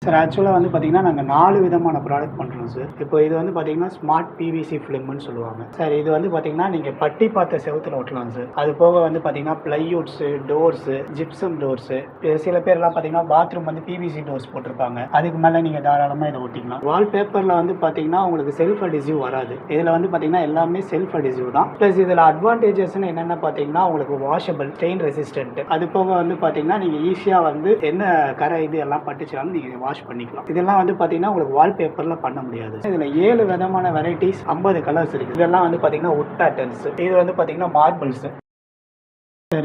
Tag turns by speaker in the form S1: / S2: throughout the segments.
S1: Sir ஆக்சுவலாக வந்து பார்த்தீங்கன்னா நாங்கள் 4 விதமான ப்ராடக்ட் பண்ணுறோம் சார். இப்போ இது வந்து பார்த்தீங்கன்னா ஸ்மார்ட் பிவிசி ஃபிலிம்னு சொல்லுவாங்க சார். இது வந்து பார்த்தீங்கன்னா நீங்கள் பட்டி பார்த்த செவுத்துல ஒட்டலாம் சார். அது போக வந்து பார்த்தீங்கன்னா ப்ளைவுட்ஸு, டோர்ஸு, ஜிப்சம் டோர்ஸு, சில பேர்லாம் பார்த்தீங்கன்னா பாத்ரூம் வந்து பிவிசி டோர்ஸ் போட்டிருப்பாங்க. அதுக்கு மேலே நீங்கள் தாராளமாக இதை ஒட்டிக்கலாம். வால்பேப்பரில் வந்து பார்த்தீங்கன்னா உங்களுக்கு செல்ஃப் அடிசிவ் வராது. இதில் வந்து பார்த்தீங்கன்னா எல்லாமே செல்ஃப் அடிசிவ் தான். ப்ளஸ் இதில் அட்வான்டேஜஸ்ன்னு என்னென்ன பார்த்தீங்கன்னா உங்களுக்கு வாஷபிள், ஸ்டெயின் ரெசிஸ்டன்ட். அது போக வந்து பார்த்தீங்கன்னா நீங்கள் ஈஸியாக வந்து என்ன கரை இது எல்லாம் பட்டுச்சாலும் நீங்கள் வாஷ் பண்ணிக்கலாம். இதெல்லாம் வந்து பாத்தீங்கன்னா உங்களுக்கு வால்பேப்பர்ல பண்ண முடியாது. இதுல 7 விதமான வெரைட்டிஸ், 50 கலர்ஸ் இருக்கு. இதெல்லாம் வந்து பாத்தீங்கன்னா வுட் பேட்டர்ன்ஸ். இது வந்து பாத்தீங்கன்னா மார்பிள்ஸ் சார்.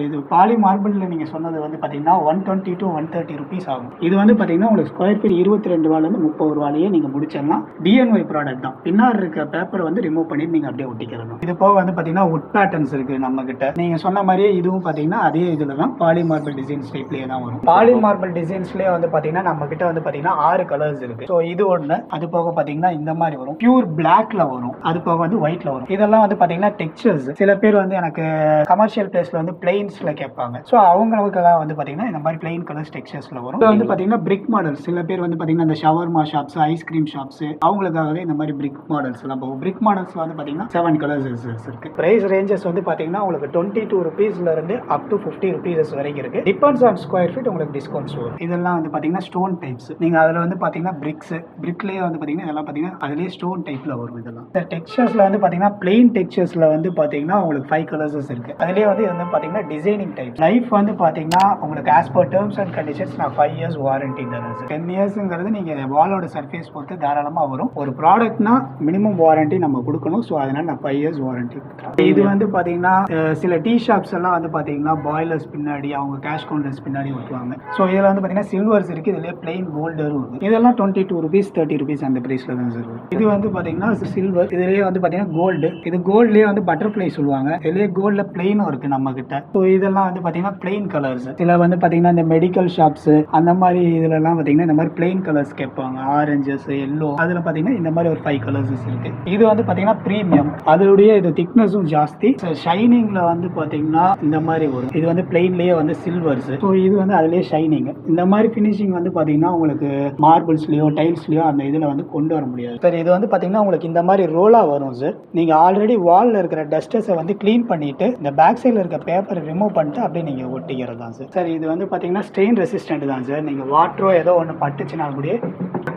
S1: இது பாலி மார்பிளில் நீங்கள் சொன்னது வந்து பார்த்தீங்கன்னா 120 to 130 ருபீஸ் ஆகும். இது வந்து பார்த்தீங்கன்னா உங்களுக்கு ஸ்கொயர் ஃபீட் 22 ரூபாலேருந்து 30 ரூபாலேயே நீங்கள் முடிச்சிடலாம். டிஎன்ஒய் ப்ராடக்ட் தான். பின்னாடி இருக்க பேப்பரை வந்து ரிமூவ் பண்ணி நீங்கள் அப்படியே ஒட்டிக்கலாம். இது போக வந்து பார்த்தீங்கன்னா வுட் பேட்டர்ன்ஸ் இருக்குது நம்ம கிட்ட. நீங்கள் சொன்ன மாதிரியே இதுவும் பார்த்தீங்கன்னா அதே இதில் தான் பாலி மார்பிள் டிசைன்ஸ் டைப்லேயே தான் வரும். பாலி மார்பிள் டிசைன்ஸ்லேயே வந்து பார்த்தீங்கன்னா நம்ம கிட்ட வந்து பார்த்தீங்கன்னா 6 கலர்ஸ் இருக்குது. ஸோ இது ஒன்று. அது போக பார்த்தீங்கன்னா இந்த மாதிரி வரும், பியூர் பிளாக்ல வரும். அது போக வந்து ஒயிட்ல வரும். இதெல்லாம் வந்து பார்த்தீங்கன்னா டெக்ஸ்சர்ஸ். சில பேர் வந்து எனக்கு கமர்ஷியல் பிளேஸ்ல வந்து பிளெயின்ஸ்ல கேட்பாங்க. ஸோ அவங்களுக்கெல்லாம் வந்து பார்த்தீங்கன்னா இந்த மாதிரி பிளெயின் கலர்ஸ் டெக்ஸ்சர்ஸ்ல வரும். இது வந்து பார்த்தீங்கன்னா பிரிக் மாடல்ஸ். சில பேர் வந்து பார்த்தீங்கன்னா இந்த ஷவர்மா ஷாப்ஸ், ஐஸ்கிரீம் ஷாப்ஸ், அவங்களுக்காகவே இந்த மாதிரி பிரிக் மாடல்ஸ் எல்லாம் போகும். பிரிக் மாடல்ஸ்ல வந்து பார்த்தீங்கன்னா 7 கலர்ஸ் இருக்கு. பிரைஸ் ரேஞ்சஸ் வந்து பார்த்தீங்கன்னா உங்களுக்கு 22 ருபீஸ்ல இருந்து அப் டு 50 ருபீஸ் வரைக்கும் இருக்கு. டிபெண்ட்ஸ் ஆன் ஸ்கொயர் ஃபீட் உங்களுக்கு டிஸ்கவுண்ட்ஸ் வரும். இதெல்லாம் வந்து பார்த்தீங்கன்னா ஸ்டோன் டைப்ஸ். நீங்க அதில் வந்து பார்த்தீங்கன்னா பிரிக்ஸ், பிரிக்லேயே வந்து பார்த்தீங்கன்னா இதெல்லாம் பார்த்தீங்கன்னா அதுலேயே ஸ்டோன் டைப்ல வரும். இதெல்லாம் இந்த டெக்ஸ்சர்ஸ்ல வந்து பார்த்தீங்கன்னா பிளெயின் டெக்ஸ்சர்ஸ்ல வந்து பார்த்தீங்கன்னா உங்களுக்கு 5 கலர்ஸ் இருக்கு. அதுலேயே வந்து இது வந்து பார்த்தீங்கன்னா டிசைனிங் டைப். லைஃப் வந்து பார்த்தீங்கன்னா உங்களுக்கு as per terms and conditions நான் 5 இயர்ஸ் வாரண்டி தரேன். 10 இயர்ஸ்ங்கிறது நீங்கள் வாலோட சர்ஃபேஸ் பொறுத்து தாராளமாக வரும். ஒரு ப்ராடக்ட்னா மினிமம் வாரண்டி நம்ம கொடுக்கணும். ஸோ அதனால நான் 5 இயர்ஸ் வாரண்டி கொடுக்குறேன். இது வந்து பார்த்தீங்கன்னா சில டீ ஷாப்ஸ் எல்லாம் வந்து பார்த்தீங்கன்னா பாய்லர்ஸ் பின்னாடி, அவங்க கேஷ் கவுண்டர்ஸ் பின்னாடி ஒட்டுவாங்க. ஸோ இதில் வந்து பார்த்தீங்கன்னா சில்வர்ஸ் இருக்கு, இதுலேயே பிளெயின் கோல்டரும் இருக்கு. இதெல்லாம் 22 ருபீஸ் 30 ருபீஸ் அந்த பிரைஸ்ல தான் சார். இது வந்து பார்த்தீங்கன்னா சில்வர், இதுலேயே வந்து பார்த்தீங்கன்னா கோல்டு. இது கோல்ட்லேயே வந்து பட்டர்ஃப்ளை சொல்லுவாங்க. இதுலேயே கோல்டில் பிளெயினும் இருக்கு நம்ம கிட்ட. ஸோ இதெல்லாம் வந்து பார்த்தீங்கன்னா பிளெயின் கலர்ஸ். சில வந்து பார்த்தீங்கன்னா இந்த மெடிக்கல் ஷாப்ஸ் அந்த மாதிரி இதுலலாம் பார்த்தீங்கன்னா இந்த மாதிரி பிளெயின் கலர்ஸ் கேட்பாங்க. ஆரஞ்சஸ், எல்லோ, அதில் பார்த்தீங்கன்னா இந்த மாதிரி ஒரு 5 கலர்ஸ் இருக்கு. இது வந்து பார்த்தீங்கன்னா ப்ரீமியம். அதோடைய இது திக்னஸும் ஜாஸ்தி. ஷைனிங்ல வந்து பார்த்தீங்கன்னா இந்த மாதிரி வரும். இது வந்து பிளெயின்லேயே வந்து சில்வர்ஸ். ஸோ இது வந்து அதுலேயே ஷைனிங். இந்த மாதிரி ஃபினிஷிங் வந்து பார்த்தீங்கன்னா உங்களுக்கு மார்பிள்ஸ்லயோ டைல்ஸ்லயோ அந்த இதில் வந்து கொண்டு வர முடியாது சார். இது வந்து பார்த்தீங்கன்னா உங்களுக்கு இந்த மாதிரி ரோலா வரும் சார். நீங்க ஆல்ரெடி வால்ல இருக்கிற டஸ்டர்ஸை வந்து கிளீன் பண்ணிட்டு இந்த பேக் சைடில் இருக்க பேப்பரை ரிமூவ் பண்ணிட்டு அப்படியே நீங்க ஒட்டிக்கிறது தான் சார். சார் இது வந்து பார்த்தீங்கன்னா ஸ்டெயின் ரெசிஸ்டன்ட் தான் சார். நீங்கள் வாட்டரோ ஏதோ ஒன்று பட்டுச்சுனா கூட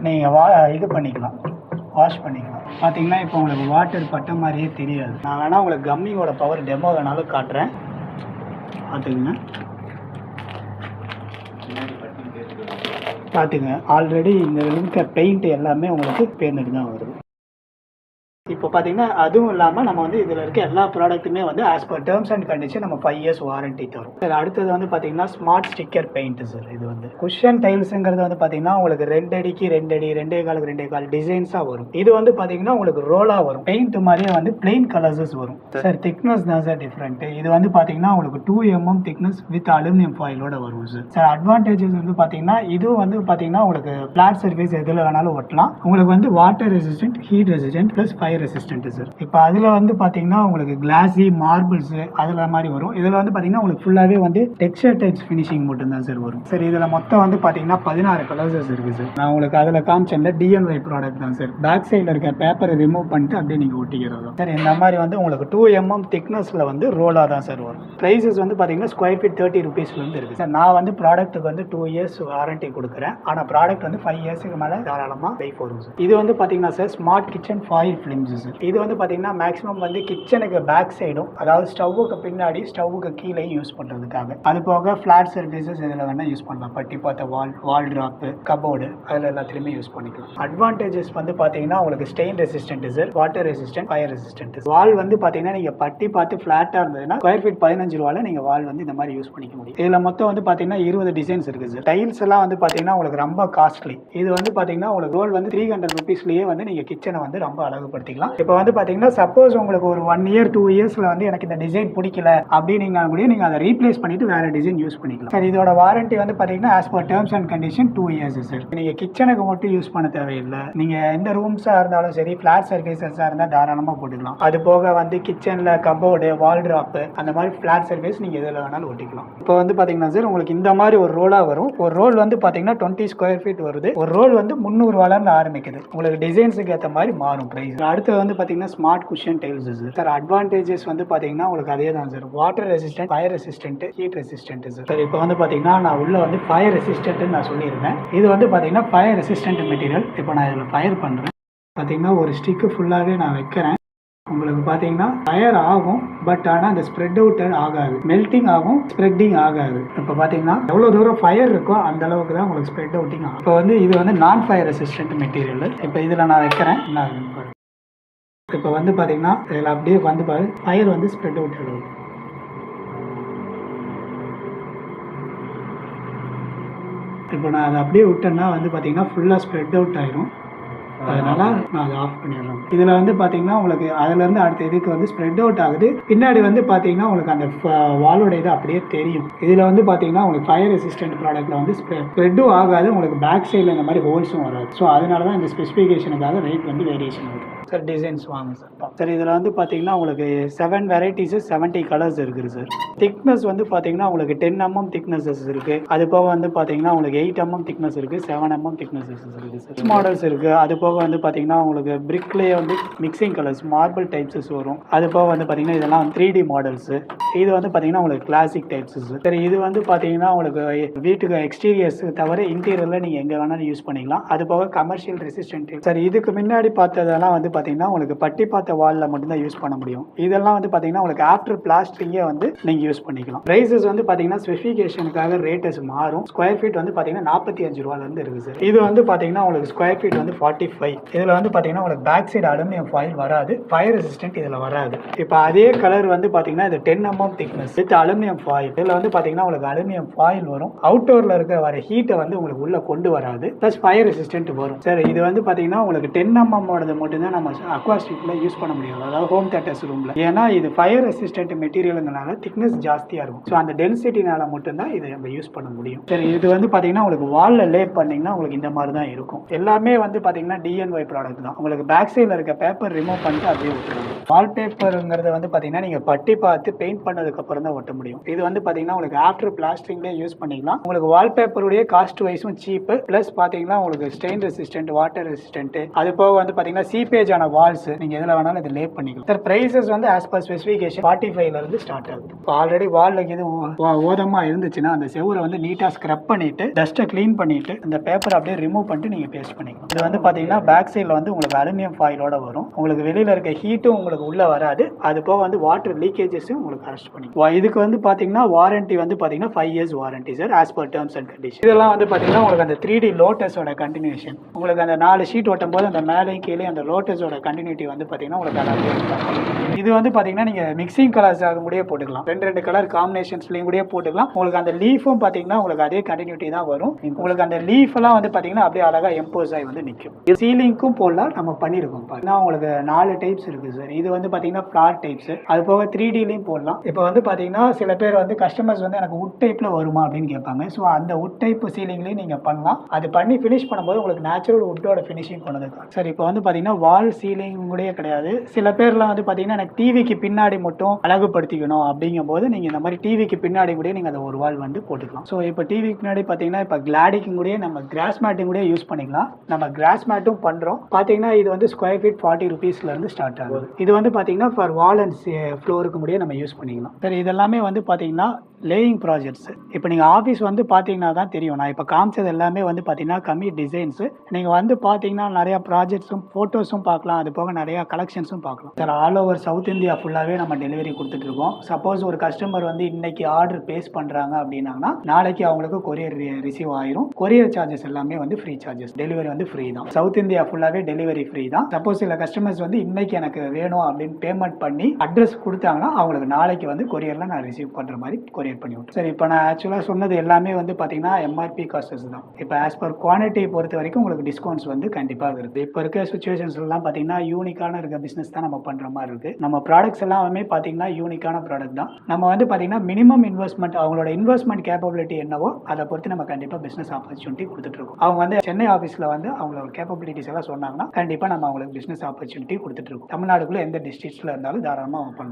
S1: நீங்கள் இது பண்ணிக்கலாம், வாஷ் பண்ணிக்கலாம். பார்த்தீங்கன்னா இப்போ உங்களுக்கு வாட்டர் பட்ட மாதிரியே தெரியாது. நான் வேணால் உங்களுக்கு கம்மியோட பவர் டெமோ வேணாலும் காட்டுறேன், பார்த்துக்குங்க. பார்த்துங்க, ஆல்ரெடி இந்த இருக்க பெயிண்ட் எல்லாமே உங்களுக்கு பேர்ந்துட்டு தான் வருது. இப்போ பார்த்தீங்கன்னா அதுவும் இல்லாமல் நம்ம வந்து இதில் இருக்க எல்லா ப்ராடக்ட்டுமே வந்து as per terms and condition நம்ம 5 இயர்ஸ் வாரண்டி தரும் சார். அடுத்தது வந்து பார்த்தீங்கன்னா ஸ்மார்ட் ஸ்டிக்கர் பெயிண்ட் சார். இது வந்து குஷன் டைல்ஸுங்கிறது வந்து பார்த்தீங்கன்னா உங்களுக்கு 2 அடிக்கு 2 அடி, 2 காலுக்கு 2 கால் டிசைன்ஸாக வரும். இது வந்து பார்த்தீங்கன்னா உங்களுக்கு ரோலாக வரும். பெயிண்ட் மாதிரியே வந்து பிளெயின் கலர்ஸஸ் வரும் சார். திக்னஸ் தான் சார் டிஃப்ரெண்ட். இது வந்து பார்த்தீங்கன்னா உங்களுக்கு 2 mm திக்னஸ் வித் அலுமினியம் ஃபாயிலோட வரும் சார். சார் அட்வான்டேஜஸ் வந்து பார்த்தீங்கன்னா இதுவும் வந்து பார்த்தீங்கன்னா உங்களுக்கு பிளாட் சர்ஃபேஸ் எதில் வேணாலும் ஒட்டலாம். உங்களுக்கு வந்து water resistant, heat resistant plus fire resistant sir. இப்போ அதில் வந்து பார்த்தீங்கன்னா உங்களுக்கு கிளாஸி, மார்பிள்ஸ் அதில் மாதிரி வரும். இதில் வந்து பார்த்தீங்கன்னா உங்களுக்கு ஃபுல்லாகவே வந்து டெக்ஸ்சர் டைப்ஸ் ஃபினிஷிங் மட்டும் தான் சார் வரும் சார். இதில் மொத்தம் வந்து பார்த்தீங்கன்னா 16 கலர்ஸ் இருக்குது சார். நான் உங்களுக்கு அதில் காமிச்சேன்ல டிஎன்ஒய் ப்ராடக்ட் தான் சார். பேக் சைடில் இருக்க பேப்பரை ரிமூவ் பண்ணிட்டு அப்படியே நீங்கள் ஒட்டிக்கிறோம் சார். இந்த மாதிரி வந்து உங்களுக்கு 2 mm திக்னஸில் வந்து ரோலாக தான் சார் வரும். ப்ரைஸஸ் வந்து பார்த்தீங்கன்னா ஸ்கொயர் ஃபீட் 30 ருபீஸ்லேருந்து இருக்குது சார். நான் வந்து ப்ராடக்ட்டுக்கு வந்து 2 இயர்ஸ் வாரண்டி கொடுக்குறேன். ஆனால் ப்ராடக்ட் வந்து 5 இயர்ஸுக்கு மேலே தாராளமாக லைஃப் வரும் சார். இது வந்து பார்த்தீங்கன்னா sir smart kitchen foil films sir. இது வந்து பார்த்தீங்கன்னா மேக்ஸிமம் வந்து கிச்சனுக்கு பேக் சைடும், அதாவது ஸ்டவ்வுக்கு பின்னாடி ஸ்டவ்வுக்கு கீழே யூஸ் பண்ணுறதுக்காக. அது போக ஃபிளாட் சர்ஃபேசஸ் இதில் வேணால் யூஸ் பண்ணலாம். பட்டி பார்த்த வால் ட்ராப்பு, கபோர்டு அதில் எல்லாத்துலேயுமே யூஸ் பண்ணிக்கலாம். அட்வான்டேஜஸ் வந்து பார்த்தீங்கன்னா உங்களுக்கு stain resistant sir, water resistant, fire resistant. Wall வந்து பார்த்தீங்கன்னா நீங்கள் பட்டி பார்த்து ஃப்ளாட்டாக இருந்ததுன்னா ஸ்கொயர் ஃபீட் 15 ரூபாயில் நீங்கள் வால் வந்து இந்த மாதிரி யூஸ் பண்ணிக்க முடியும். இதில் மொத்தம் வந்து பார்த்தீங்கன்னா 20 டிசைன்ஸ் இருக்குது சார். டைல்ஸ் எல்லாம் வந்து பார்த்தீங்கன்னா உங்களுக்கு ரொம்ப காஸ்ட்லி. இது வந்து பார்த்தீங்கன்னா உங்களுக்கு ரோல் வந்து 300 ருபீஸ்லேயே வந்து நீங்கள் கிச்சனை வந்து ரொம்ப அழகுபடுத்திக்கலாம். பண்ணிக்கலாம். இப்போ வந்து பார்த்தீங்கன்னா சப்போஸ் உங்களுக்கு ஒரு 1 இயர் 2 இயர்ஸில் வந்து எனக்கு இந்த டிசைன் பிடிக்கல அப்படின்னீங்கன்னா கூட நீங்கள் அதை ரீப்ளேஸ் பண்ணிட்டு வேறு டிசைன் யூஸ் பண்ணிக்கலாம் சார். இதோட வாரண்டி வந்து பார்த்தீங்கன்னா as per terms and condition 2 years sir. நீங்கள் கிச்சனுக்கு மட்டும் யூஸ் பண்ண தேவையில்லை, நீங்கள் எந்த ரூம்ஸாக இருந்தாலும் சரி ஃப்ளாட் சர்ஃபேசஸாக இருந்தால் தாராளமாக போட்டுக்கலாம். அது போக வந்து கிச்சனில் கபோர்டு வால் ட்ராப்பு அந்த மாதிரி ஃப்ளாட் சர்ஃபேஸ் நீங்கள் எதில் வேணாலும் ஒட்டிக்கலாம். இப்போ வந்து பார்த்தீங்கன்னா சார் உங்களுக்கு இந்த மாதிரி ஒரு ரோலாக வரும். ஒரு ரோல் வந்து பார்த்தீங்கன்னா 20 ஸ்கொயர் ஃபீட் வருது. ஒரு ரோல் வந்து 300 ரூபாயிலிருந்து ஆரம்பிக்குது. உங்களுக்கு டிசைன்ஸுக்கு ஏற்ற மாதிரி மாறும் ப்ரைஸ். அடுத்து வந்து பார்த்தீங்கன்னா smart cushion tiles sir. Advantages வந்து பார்த்தீங்கன்னா உங்களுக்கு அதே தான் sir. Water resistant, fire resistant, heat resistant sir. இப்போ வந்து பார்த்தீங்கன்னா நான் உள்ள வந்து ஃபயர் ரெசிஸ்டன்ட்னு நான் சொல்லியிருந்தேன். இது வந்து பார்த்தீங்கன்னா ஃபயர் ரெசிஸ்டன்ட் மெட்டீரியல். இப்போ நான் இதில் ஃபயர் பண்ணுறேன். பார்த்தீங்கன்னா ஒரு ஸ்டிக்கு ஃபுல்லாகவே நான் வைக்கிறேன். உங்களுக்கு பார்த்தீங்கன்னா ஃபயர் ஆகும், பட் ஆனால் அந்த ஸ்ப்ரெட் அவுட் ஆகாது. மெல்ட்டிங் ஆகும், ஸ்ப்ரெட்டிங் ஆகாது. இப்போ பார்த்தீங்கன்னா எவ்வளோ தூரம் ஃபயர் இருக்கோ அந்த அளவுக்கு தான் உங்களுக்கு ஸ்ப்ரெட் அவுட்டிங் ஆகும். இப்போ வந்து இது வந்து நான் ஃபயர் ரெசிஸ்டன்ட் மெட்டீரியல். இப்போ இதில் நான் வைக்கிறேன். இப்போ வந்து பார்த்தீங்கன்னா இதில் அப்படியே வந்து பாரு ஃபயர் வந்து ஸ்ப்ரெட் அவுட் ஆகுது. இப்போ நான் அதை அப்படியே விட்டேன்னா வந்து பார்த்தீங்கன்னா ஃபுல்லாக ஸ்ப்ரெட் அவுட் ஆயிரும். அதனால நான் அதை ஆஃப் பண்ணிடுறேன். இதில் வந்து பார்த்தீங்கன்னா உங்களுக்கு அதுலேருந்து அடுத்த இதுக்கு வந்து ஸ்ப்ரெட் அவுட் ஆகுது. பின்னாடி வந்து பார்த்தீங்கன்னா உங்களுக்கு அந்த வாலோட இது அப்படியே தெரியும். இதில் வந்து பார்த்தீங்கன்னா உங்களுக்கு ஃபயர் ரெசிஸ்டன்ட் ப்ராடக்ட்டில் வந்து ஸ்ப்ரெட்டும் ஆகாது, உங்களுக்கு பேக் சைடில் இந்த மாதிரி ஹோல்ஸும் வராது. ஸோ அதனால தான் இந்த ஸ்பெசிஃபிகேஷனுக்காக ரேட் வந்து வேரியேஷன் ஆகுது சார். டிசைன்ஸ் வாங்க சார். சார் இதில் வந்து பார்த்தீங்கன்னா உங்களுக்கு 7 வெரைட்டிஸு 70 கலர்ஸ் இருக்குது சார். திக்னஸ் வந்து பார்த்தீங்கன்னா உங்களுக்கு 10 mm திக்னஸஸ் இருக்குது. அது போக வந்து பார்த்தீங்கன்னா உங்களுக்கு 8 mm திக்னஸ் இருக்குது, 7 mm திக்னஸஸ் இருக்குது சார். மாடல்ஸ் இருக்குது. அது போக வந்து பார்த்தீங்கன்னா உங்களுக்கு பிரிக்லேயே வந்து மிக்சிங் கலர்ஸ் மார்பிள் டைப்ஸஸ் வரும். அது போக வந்து பார்த்தீங்கன்னா இதெல்லாம் 3D மாடல்ஸு. இது வந்து பார்த்தீங்கன்னா உங்களுக்கு கிளாசிக் டைப்ஸஸ். சரி, இது வந்து பார்த்தீங்கன்னா உங்களுக்கு வீட்டுக்கு எக்ஸ்டீரியர்ஸ் தவிர இன்டீரியரில் நீங்கள் எங்கே வேணாலும் யூஸ் பண்ணிக்கலாம். அது போக கமர்ஷியல் ரெசிஸ்டன்ட். சரி, இதுக்கு முன்னாடி பார்த்ததெல்லாம் வந்து பார்த்தீங்கன்னா உங்களுக்கு பட்டி பார்த்த வாலில் மட்டும்தான் யூஸ் பண்ண முடியும். இதெல்லாம் வந்து பார்த்தீங்கன்னா உங்களுக்கு ஆஃப்டர் பிளாஸ்டிங்கே வந்து நீங்கள் யூஸ் பண்ணிக்கலாம். ப்ரைஸஸ் வந்து பார்த்தீங்கன்னா ஸ்பெசிஃபிகேஷனுக்காக ரேட்டஸ் மாறும். ஸ்கொயர் ஃபீட் வந்து பார்த்தீங்கன்னா 45 ரூபாயிலேருந்து இருக்குது சார். இது வந்து பார்த்தீங்கன்னா உங்களுக்கு ஸ்கொயர் ஃபீட் வந்து 45. இதில் வந்து பார்த்தீங்கன்னா உங்களுக்கு பேக் சைடு அலுமினியம் ஃபாயில் வராது, ஃபயர் ரெசிஸ்டன்ட் இதில் வராது. இப்போ அதே கலர் வந்து பார்த்தீங்கன்னா இது 10 mm thickness with aluminium foil. இதில் வந்து பார்த்தீங்கன்னா உங்களுக்கு அலுமினியம் ஃபாயில் வரும். அவுட்டோரில் இருக்க வர ஹீட்டை வந்து உங்களுக்கு உள்ள கொண்டு வராது, ப்ளஸ் ஃபயர் ரெசிஸ்டன்ட் வரும் சார். இது வந்து பார்த்தீங்கன்னா உங்களுக்கு 10 mm ஓடது மட்டும்தான் நம்ம அக்வாஸ்டிக்ல யூஸ் பண்ண முடியாது, அதாவது ஹோம் தியேட்டர்ஸ் ரூம்ல. ஏன்னா இது ஃபயர் ரெசிஸ்டன்ட் மெட்டீரியலுங்கனால திக்னஸ் ஜாஸ்தியாக இருக்கும். ஸோ அந்த டென்சிட்டினால மட்டும்தான் இதை நம்ம யூஸ் பண்ண முடியும். சரி, இது வந்து பார்த்தீங்கன்னா உங்களுக்கு வாலில் லே பண்ணிங்கன்னா உங்களுக்கு இந்த மாதிரி தான் இருக்கும். எல்லாமே வந்து பார்த்தீங்கன்னா DNY ப்ராடக்ட் தான். உங்களுக்கு பேக் சைடில் இருக்க பேப்பர் ரிமூவ் பண்ணிட்டு அப்படியே ஒட்டுறாங்க. வால்பேப்பருங்கிறது வந்து பார்த்தீங்கன்னா நீங்கள் பட்டி பார்த்து பெயிண்ட் பண்ணதுக்கு அப்புறம் தான் ஒட்ட முடியும். இது வந்து பார்த்தீங்கன்னா உங்களுக்கு ஆஃப்டர் பிளாஸ்டிங்லேயே யூஸ் பண்ணிக்கலாம். உங்களுக்கு வால்பேப்பருடைய காஸ்ட் வைஸும் சீப்பு, ப்ளஸ் பார்த்தீங்கன்னா உங்களுக்கு ஸ்டெயின் ரெசிஸ்டன்ட், வாட்டர் ரெசிஸ்டன்ட், அது போக வந்து பார்த்தீங்கன்னா சீப்பேஜ் ஆன வால்ஸ் நீங்க எதுல வேணாலும் இதை லே பண்ணிக்கலாம் சார். பிரைசஸ் வந்து ஆஸ் பர் ஸ்பெசிஃபிகேஷன் 45 ல இருந்து ஸ்டார்ட் ஆகுது. இப்போ ஆல்ரெடி வால்ல இது ஓதமா இருந்துச்சுன்னா அந்த செவுரை வந்து நீட்டா ஸ்க்ரப் பண்ணிட்டு டஸ்ட்டை க்ளீன் பண்ணிட்டு அந்த பேப்பர் அப்படியே ரிமூவ் பண்ணிட்டு நீங்க பேஸ்ட் பண்ணிக்கலாம். இது வந்து பாத்தீங்கன்னா பேக் சைடில் வந்து உங்களுக்கு அலுமினியம் ஃபாயிலோட வரும். உங்களுக்கு வெளியில இருக்க ஹீட்டும் உங்களுக்கு உள்ள வராது. அது போக வந்து வாட்டர் லீக்கேஜஸும் உங்களுக்கு அரெஸ்ட் பண்ணிக்கலாம். இதுக்கு வந்து பாத்தீங்கன்னா வாரண்டி வந்து பாத்தீங்கன்னா 5 years warranty sir, as per terms and condition. இதெல்லாம் வந்து பாத்தீங்கன்னா உங்களுக்கு அந்த 3D லோட்டஸோட கண்டினியூஷன். உங்களுக்கு அந்த 4 ஷீட் ஒட்டும் போது அந்த மேலே கீழே அந்த லோட்டஸோட கண்டினியூட்டி வந்து பாத்தீங்கன்னா உங்களுக்கு இது வந்து பாத்தீங்கன்னா நீங்க மிக்சிங் கலர்ஸ் ஆக முடியே போட்டுக்கலாம். 2 கலர் காம்பினேஷன்ஸ்லயும் கூட போட்டுக்கலாம். உங்களுக்கு அந்த லீஃபும் பாத்தீங்கன்னா உங்களுக்கு அதே கண்டினியூட்டி தான் வரும். உங்களுக்கு அந்த லீஃப் எல்லாம் வந்து பாத்தீங்கன்னா அப்படியே அழகா எம்போஸ் ஆகி வந்து நிற்கும். சீலிங்க்கும் போடலாம், நம்ம பண்ணிருக்கோம். உங்களுக்கு 4 டைப்ஸ் இருக்கு சார். இது வந்து பாத்தீங்கன்னா ஃபிளார் டைப்ஸ், அது போக 3Dலயும் போடலாம். இப்போ வந்து பாத்தீங்கன்னா சில பேர் வந்து கஸ்டமர்ஸ் வந்து எனக்கு வுட் டைப்ல வருமா அப்படின்னு கேட்பாங்க. ஸோ அந்த வுட் டைப் சீலிங்லயும் நீங்க பண்ணலாம். அது பண்ணி ஃபினிஷ் பண்ணும்போது உங்களுக்கு நேச்சுரல் வுட்டோட ஃபினிஷிங் கொண்டது சார். இப்போ வந்து பாத்தீங்கன்னா வால் சீலிங் கூட கிடையாது. சில பேர்லாம் வந்து பாத்தீங்கன்னா எனக்கு டிவிக்கு பின்னாடி மட்டும் அழகுபடுத்திக்கணும் அப்படிங்கும் போது நீங்க இந்த மாதிரி டிவிக்கு பின்னாடி கூட நீங்க அந்த ஒரு வால் வந்து போட்டுக்கலாம். ஸோ இப்போ டிவிக்கு பின்னாடி பாத்தீங்கன்னா இப்போ கிளாடிக்கும் கூட நம்ம கிராஸ் மேட்டும் கூட யூஸ் பண்ணிக்கலாம். நம்ம கிராஸ் மேட்டும் பண்றோம். பாத்தீங்கன்னா இது வந்து ஸ்கொயர் ஃபீட் 40 rupeesல இருந்து ஸ்டார்ட் ஆகுது. இது வந்து பாத்தீங்கன்னா ஃபார் வால் அண்ட் ஃப்ளோருக்கு கூட நம்ம யூஸ் பண்ணிக்கலாம் சார். இதெல்லாமே வந்து பாத்தீங்கன்னா லேயிங் ப்ராஜெக்ட்ஸ். இப்போ நீங்கள் ஆஃபீஸ் வந்து பார்த்தீங்கன்னா தான் தெரியும். நான் இப்போ காமிச்சது எல்லாமே வந்து பார்த்தீங்கன்னா கம்மி டிசைன்ஸு. நீங்கள் வந்து பார்த்தீங்கன்னா நிறையா ப்ராஜெக்ட்ஸும் ஃபோட்டோஸும் பார்க்கலாம். அது போக நிறையா கலெக்ஷன்ஸும் பார்க்கலாம் sir. All over south India ஃபுல்லாகவே நம்ம டெலிவரி கொடுத்துட்ருக்கோம். சப்போஸ் ஒரு கஸ்டமர் வந்து இன்னைக்கு ஆர்டர் பேஸ் பண்ணுறாங்க அப்படின்னாங்கன்னா நாளைக்கு அவங்களுக்கு கொரியர் ரிசீவ் ஆயிரும். கொரியர் சார்ஜஸ் எல்லாமே வந்து ஃப்ரீ சார்ஜஸ், டெலிவரி வந்து ஃப்ரீ தான். சவுத் இந்தியா ஃபுல்லாகவே டெலிவரி ஃப்ரீ தான். சப்போஸ் சில கஸ்டமர்ஸ் வந்து இன்னைக்கு எனக்கு வேணும் அப்படின்னு பேமெண்ட் பண்ணி அட்ரஸ் கொடுத்தாங்கன்னா அவங்களுக்கு நாளைக்கு வந்து கொரியரில் நான் ரிசீவ் பண்ணுற மாதிரி கொரியர் கொரியர் பண்ணி விட்டுரும். சரி, இப்போ நான் ஆக்சுவலாக சொன்னது எல்லாமே வந்து பார்த்தீங்கன்னா எம்ஆர்பி காஸ்டஸ் தான். இப்போ ஆஸ் பர் குவான்டிட்டி பொறுத்த வரைக்கும் உங்களுக்கு டிஸ்கவுண்ட்ஸ் வந்து கண்டிப்பாக இருக்குது. இப்போ இருக்க சுச்சுவேஷன்ஸ்லாம் பார்த்தீங்கன்னா யூனிக்கான இருக்க பிஸ்னஸ் தான் நம்ம பண்ணுற மாதிரி இருக்குது. நம்ம ப்ராடக்ட்ஸ் எல்லாமே பார்த்தீங்கன்னா யூனிக்கான ப்ராடக்ட் தான். நம்ம வந்து பார்த்தீங்கன்னா மினிமம் இன்வெஸ்ட்மெண்ட், அவங்களோட இன்வெஸ்ட்மெண்ட் கேப்பபிலிட்டி என்னவோ அதை பொறுத்து நம்ம கண்டிப்பாக பிஸ்னஸ் ஆப்பர்ச்சுனிட்டி கொடுத்துட்டு இருக்கோம். அவங்க வந்து சென்னை ஆஃபீஸில் வந்து அவங்களோட கேப்பபிலிட்டிஸ் எல்லாம் சொன்னாங்கன்னா கண்டிப்பாக நம்ம அவங்களுக்கு பிஸ்னஸ் ஆப்பர்ச்சுனிட்டி கொடுத்துட்டு இருக்கோம். தமிழ்நாடுக்குள்ள எந்த டிஸ்ட்ரிக்ட்ல இருந்தாலும் தாராளமாக அவங்க பண்ணலாம்.